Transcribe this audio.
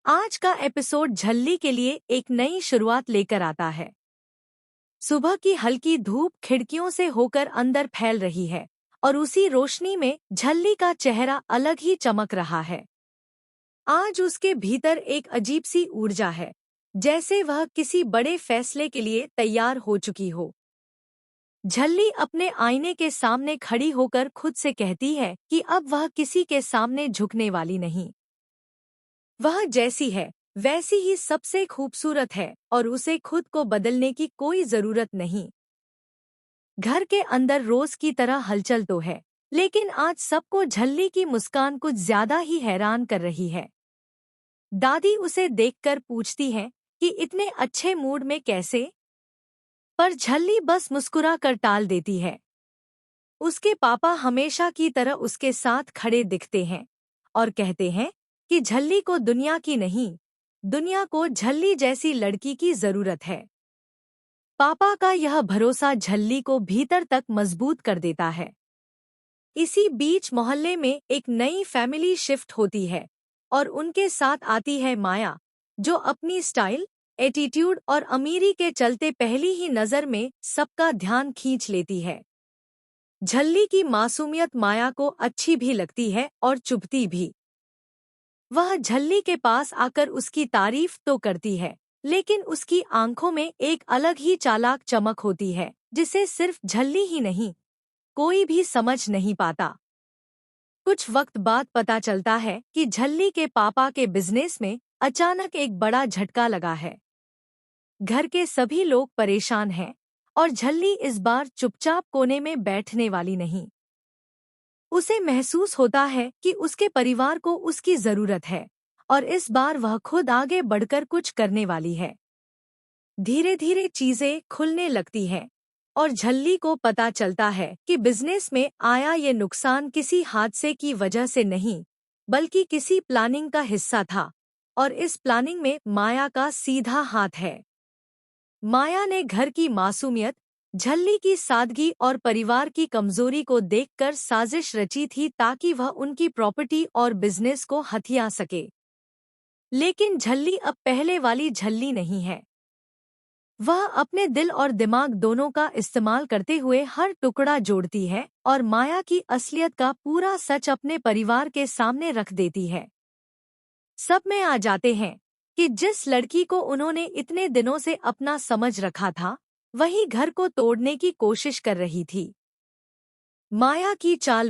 आज का एपिसोड झल्ली के लिए एक नई शुरुआत लेकर आता है। सुबह की हल्की धूप खिड़कियों से होकर अंदर फैल रही है और उसी रोशनी में झल्ली का चेहरा अलग ही चमक रहा है। आज उसके भीतर एक अजीब सी ऊर्जा है, जैसे वह किसी बड़े फैसले के लिए तैयार हो चुकी हो। झल्ली अपने आईने के सामने खड़ी होकर खुद से कहती है कि अब वह किसी के सामने झुकने वाली नहीं। वह जैसी है वैसी ही सबसे खूबसूरत है और उसे खुद को बदलने की कोई जरूरत नहीं। घर के अंदर रोज की तरह हलचल तो है, लेकिन आज सबको झल्ली की मुस्कान कुछ ज्यादा ही हैरान कर रही है। दादी उसे देखकर पूछती है कि इतने अच्छे मूड में कैसे? पर झल्ली बस मुस्कुरा कर टाल देती है। उसके पापा हमेशा की तरह उसके साथ खड़े दिखते हैं और कहते हैं कि झल्ली को दुनिया की नहीं, दुनिया को झल्ली जैसी लड़की की जरूरत है। पापा का यह भरोसा झल्ली को भीतर तक मजबूत कर देता है। इसी बीच मोहल्ले में एक नई फैमिली शिफ्ट होती है और उनके साथ आती है माया, जो अपनी स्टाइल, एटीट्यूड और अमीरी के चलते पहली ही नज़र में सबका ध्यान खींच लेती है। झल्ली की मासूमियत माया को अच्छी भी लगती है और चुभती भी। वह झल्ली के पास आकर उसकी तारीफ तो करती है, लेकिन उसकी आंखों में एक अलग ही चालाक चमक होती है, जिसे सिर्फ झल्ली ही नहीं, कोई भी समझ नहीं पाता। कुछ वक्त बाद पता चलता है कि झल्ली के पापा के बिजनेस में अचानक एक बड़ा झटका लगा है। घर के सभी लोग परेशान हैं और झल्ली इस बार चुपचाप कोने में बैठने वाली नहीं। उसे महसूस होता है कि उसके परिवार को उसकी जरूरत है और इस बार वह खुद आगे बढ़कर कुछ करने वाली है। धीरे धीरे चीजें खुलने लगती हैं और झल्ली को पता चलता है कि बिजनेस में आया ये नुकसान किसी हादसे की वजह से नहीं, बल्कि किसी प्लानिंग का हिस्सा था और इस प्लानिंग में माया का सीधा हाथ है। माया ने घर की मासूमियत, झल्ली की सादगी और परिवार की कमजोरी को देखकर साजिश रची थी ताकि वह उनकी प्रॉपर्टी और बिजनेस को हथिया सके। लेकिन झल्ली अब पहले वाली झल्ली नहीं है। वह अपने दिल और दिमाग दोनों का इस्तेमाल करते हुए हर टुकड़ा जोड़ती है और माया की असलियत का पूरा सच अपने परिवार के सामने रख देती है। सब में आ जाते हैं कि जिस लड़की को उन्होंने इतने दिनों से अपना समझ रखा था, वही घर को तोड़ने की कोशिश कर रही थी। माया की चाल